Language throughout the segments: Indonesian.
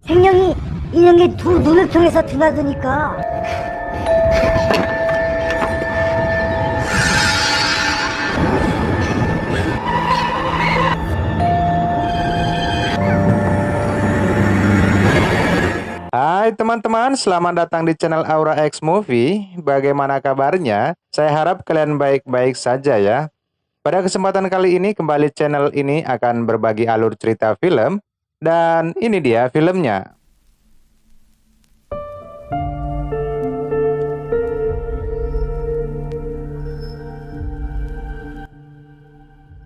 생명이 인형의 두 눈을 통해서 드나드니까. Hai teman-teman, selamat datang di channel Aura X Movie. Bagaimana kabarnya? Saya harap kalian baik-baik saja ya. Pada kesempatan kali ini, kembali channel ini akan berbagi alur cerita film. Dan ini dia filmnya.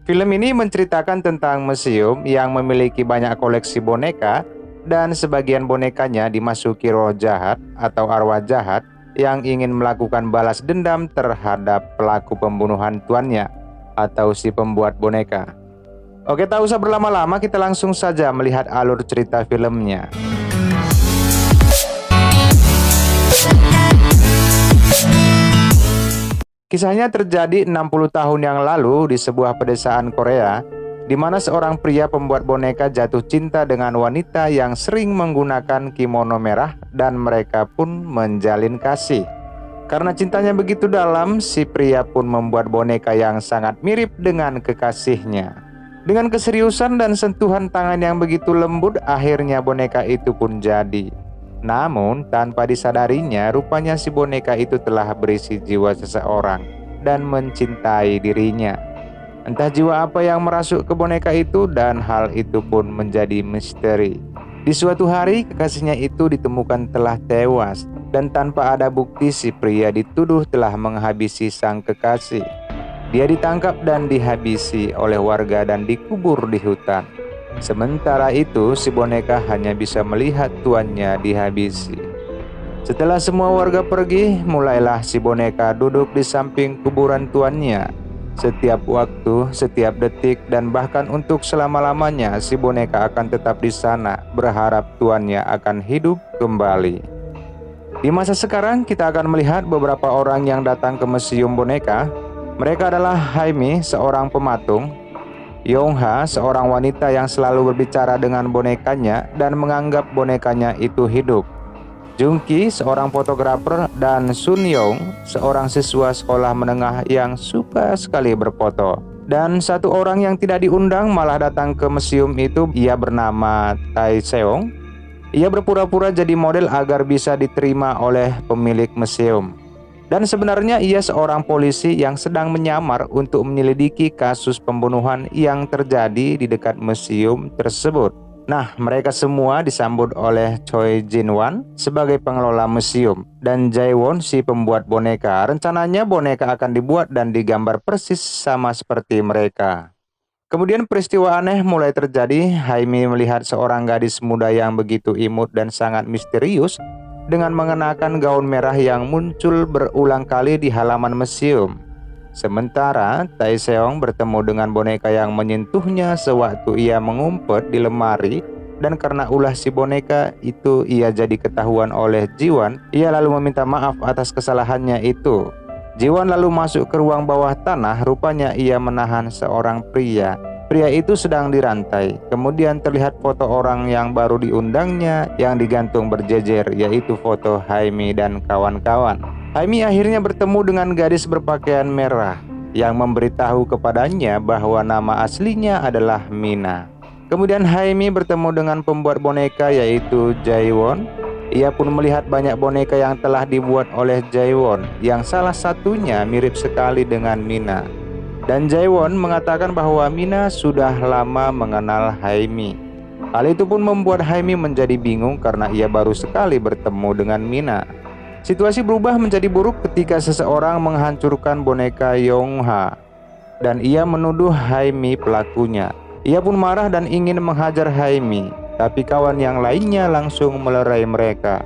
Film ini menceritakan tentang museum yang memiliki banyak koleksi boneka dan sebagian bonekanya dimasuki roh jahat atau arwah jahat yang ingin melakukan balas dendam terhadap pelaku pembunuhan tuannya atau si pembuat boneka. Oke, tak usah berlama-lama, kita langsung saja melihat alur cerita filmnya. Kisahnya terjadi 60 tahun yang lalu di sebuah pedesaan Korea, di mana seorang pria pembuat boneka jatuh cinta dengan wanita yang sering menggunakan kimono merah dan mereka pun menjalin kasih. Karena cintanya begitu dalam, si pria pun membuat boneka yang sangat mirip dengan kekasihnya. Dengan keseriusan dan sentuhan tangan yang begitu lembut, akhirnya boneka itu pun jadi. Namun, tanpa disadarinya, rupanya si boneka itu telah berisi jiwa seseorang dan mencintai dirinya. Entah jiwa apa yang merasuk ke boneka itu, dan hal itu pun menjadi misteri. Di suatu hari, kekasihnya itu ditemukan telah tewas, dan tanpa ada bukti si pria dituduh telah menghabisi sang kekasih. Dia ditangkap dan dihabisi oleh warga dan dikubur di hutan. Sementara itu, si boneka hanya bisa melihat tuannya dihabisi. Setelah semua warga pergi, mulailah si boneka duduk di samping kuburan tuannya. Setiap waktu, setiap detik, dan bahkan untuk selama-lamanya, si boneka akan tetap di sana, berharap tuannya akan hidup kembali. Di masa sekarang, kita akan melihat beberapa orang yang datang ke museum boneka. Mereka adalah Haimi, seorang pematung, Yongha, seorang wanita yang selalu berbicara dengan bonekanya dan menganggap bonekanya itu hidup, Jungki, seorang fotografer, dan Sun Yong, seorang siswa sekolah menengah yang suka sekali berfoto. Dan satu orang yang tidak diundang malah datang ke museum itu, ia bernama Tai Seong. Ia berpura-pura jadi model agar bisa diterima oleh pemilik museum. Dan sebenarnya ia seorang polisi yang sedang menyamar untuk menyelidiki kasus pembunuhan yang terjadi di dekat museum tersebut. Nah, mereka semua disambut oleh Choi Jin-wan sebagai pengelola museum dan Jae-won si pembuat boneka. Rencananya boneka akan dibuat dan digambar persis sama seperti mereka. Kemudian peristiwa aneh mulai terjadi. Haimi melihat seorang gadis muda yang begitu imut dan sangat misterius dengan mengenakan gaun merah yang muncul berulang kali di halaman museum. Sementara Tai Seong bertemu dengan boneka yang menyentuhnya sewaktu ia mengumpet di lemari, dan karena ulah si boneka itu ia jadi ketahuan oleh Jiwon. Ia lalu meminta maaf atas kesalahannya itu. Jiwon lalu masuk ke ruang bawah tanah. Rupanya ia menahan seorang pria. Pria itu sedang dirantai. Kemudian terlihat foto orang yang baru diundangnya yang digantung berjejer, yaitu foto Haimi dan kawan-kawan. Haimi akhirnya bertemu dengan gadis berpakaian merah yang memberitahu kepadanya bahwa nama aslinya adalah Mina. Kemudian Haimi bertemu dengan pembuat boneka yaitu Jae-won. Ia pun melihat banyak boneka yang telah dibuat oleh Jae-won, yang salah satunya mirip sekali dengan Mina. Dan Jae-won mengatakan bahwa Mina sudah lama mengenal Haimi. Hal itu pun membuat Haimi menjadi bingung karena ia baru sekali bertemu dengan Mina. Situasi berubah menjadi buruk ketika seseorang menghancurkan boneka Yongha dan ia menuduh Haimi pelakunya. Ia pun marah dan ingin menghajar Haimi, tapi kawan yang lainnya langsung melerai mereka.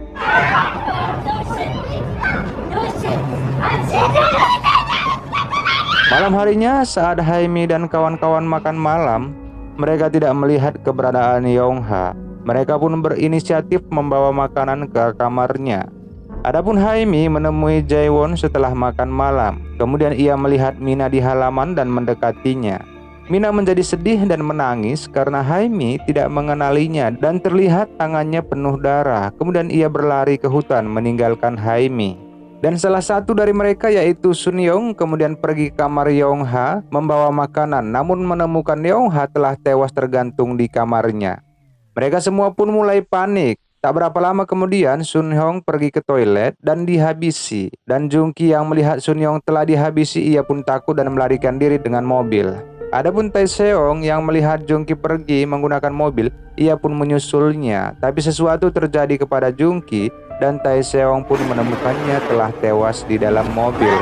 Malam harinya saat Haimi dan kawan-kawan makan malam, mereka tidak melihat keberadaan Yongha. Mereka pun berinisiatif membawa makanan ke kamarnya. Adapun Haimi menemui Jae-won setelah makan malam. Kemudian ia melihat Mina di halaman dan mendekatinya. Mina menjadi sedih dan menangis karena Haimi tidak mengenalinya dan terlihat tangannya penuh darah. Kemudian ia berlari ke hutan meninggalkan Haimi. Dan salah satu dari mereka yaitu Sun Yong kemudian pergi ke kamar Yong Ha membawa makanan, namun menemukan Yong Ha telah tewas tergantung di kamarnya. Mereka semua pun mulai panik. Tak berapa lama kemudian Sun Yong pergi ke toilet dan dihabisi. Dan Jung Ki yang melihat Sun Yong telah dihabisi, ia pun takut dan melarikan diri dengan mobil. Adapun Tai Seong yang melihat Jung Ki pergi menggunakan mobil, ia pun menyusulnya. Tapi sesuatu terjadi kepada Jung Ki dan Tai Seong pun menemukannya telah tewas di dalam mobil.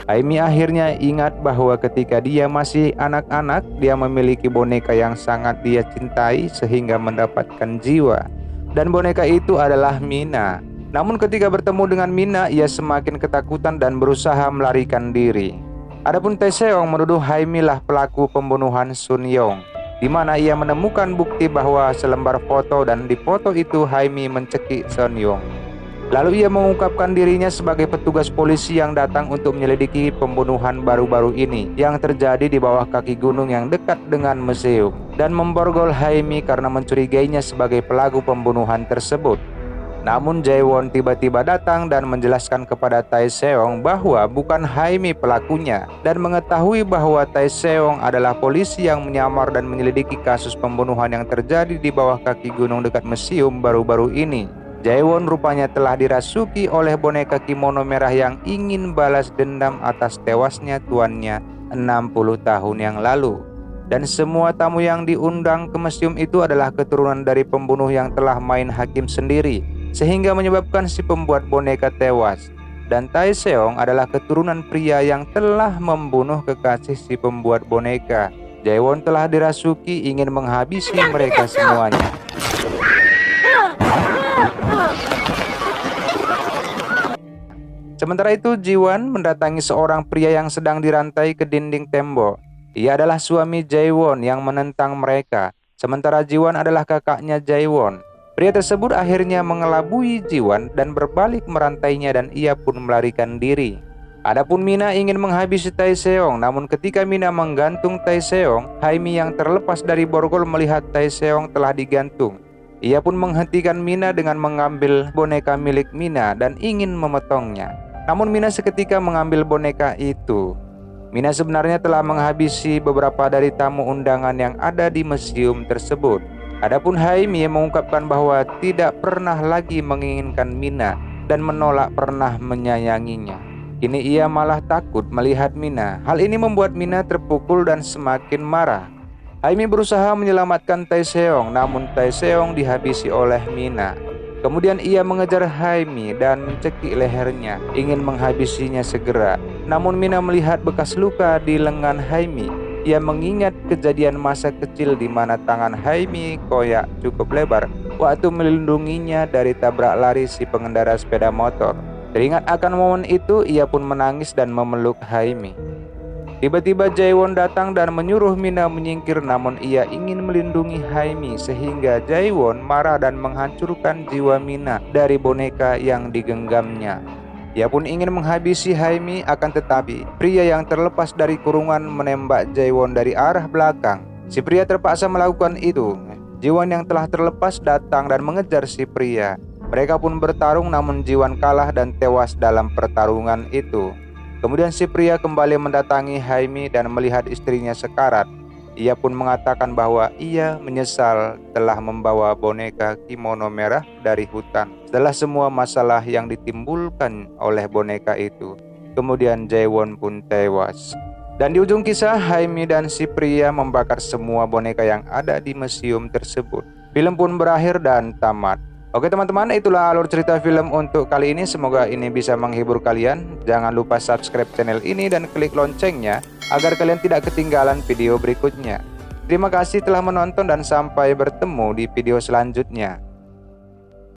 Haimi akhirnya ingat bahwa ketika dia masih anak-anak, dia memiliki boneka yang sangat dia cintai sehingga mendapatkan jiwa. Dan boneka itu adalah Mina. Namun ketika bertemu dengan Mina, ia semakin ketakutan dan berusaha melarikan diri. Adapun Tai Seong menuduh Haimi lah pelaku pembunuhan Sun Yong, di mana ia menemukan bukti bahwa selembar foto dan di foto itu Haimi mencekik Sun Yong. Lalu ia mengungkapkan dirinya sebagai petugas polisi yang datang untuk menyelidiki pembunuhan baru-baru ini yang terjadi di bawah kaki gunung yang dekat dengan museum, dan memborgol Haimi karena mencurigainya sebagai pelaku pembunuhan tersebut. Namun Jae-won tiba-tiba datang dan menjelaskan kepada Tai Seong bahwa bukan Haimi pelakunya, dan mengetahui bahwa Tai Seong adalah polisi yang menyamar dan menyelidiki kasus pembunuhan yang terjadi di bawah kaki gunung dekat museum baru-baru ini. Jae-won rupanya telah dirasuki oleh boneka kimono merah yang ingin balas dendam atas tewasnya tuannya 60 tahun yang lalu. Dan semua tamu yang diundang ke museum itu adalah keturunan dari pembunuh yang telah main hakim sendiri, sehingga menyebabkan si pembuat boneka tewas. Dan Tai Seong adalah keturunan pria yang telah membunuh kekasih si pembuat boneka. Jae-won telah dirasuki ingin menghabisi mereka semuanya. Sementara itu Ji-won mendatangi seorang pria yang sedang dirantai ke dinding tembok. Ia adalah suami Jae-won yang menentang mereka, sementara Ji-won adalah kakaknya Jae-won. Pria tersebut akhirnya mengelabui Ji-won dan berbalik merantainya dan ia pun melarikan diri. Adapun Mina ingin menghabisi Tai Seong, namun ketika Mina menggantung Tai Seong, Haimi yang terlepas dari borgol melihat Tai Seong telah digantung. Ia pun menghentikan Mina dengan mengambil boneka milik Mina dan ingin memotongnya. Namun Mina seketika mengambil boneka itu. Mina sebenarnya telah menghabisi beberapa dari tamu undangan yang ada di museum tersebut. Adapun Haimi mengungkapkan bahwa tidak pernah lagi menginginkan Mina dan menolak pernah menyayanginya. Kini ia malah takut melihat Mina. Hal ini membuat Mina terpukul dan semakin marah. Haimi berusaha menyelamatkan Tai Seong, namun Tai Seong dihabisi oleh Mina. Kemudian ia mengejar Haimi dan mencekik lehernya, ingin menghabisinya segera. Namun Mina melihat bekas luka di lengan Haimi. Ia mengingat kejadian masa kecil di mana tangan Haimi koyak cukup lebar waktu melindunginya dari tabrak lari si pengendara sepeda motor. Teringat akan momen itu, ia pun menangis dan memeluk Haimi. Tiba-tiba Jae-won datang dan menyuruh Mina menyingkir, namun ia ingin melindungi Haimi sehingga Jae-won marah dan menghancurkan jiwa Mina dari boneka yang digenggamnya. Ia pun ingin menghabisi Haimi, akan tetapi pria yang terlepas dari kurungan menembak Jae-won dari arah belakang. Si pria terpaksa melakukan itu. Ji-won yang telah terlepas datang dan mengejar si pria. Mereka pun bertarung, namun Ji-won kalah dan tewas dalam pertarungan itu. Kemudian si pria kembali mendatangi Haimi dan melihat istrinya sekarat. Ia pun mengatakan bahwa ia menyesal telah membawa boneka kimono merah dari hutan setelah semua masalah yang ditimbulkan oleh boneka itu. Kemudian Jae-won pun tewas. Dan di ujung kisah, Haimi dan si pria membakar semua boneka yang ada di museum tersebut. Film pun berakhir dan tamat. Oke teman-teman, itulah alur cerita film untuk kali ini. Semoga ini bisa menghibur kalian. Jangan lupa subscribe channel ini dan klik loncengnya agar kalian tidak ketinggalan video berikutnya. Terima kasih telah menonton dan sampai bertemu di video selanjutnya.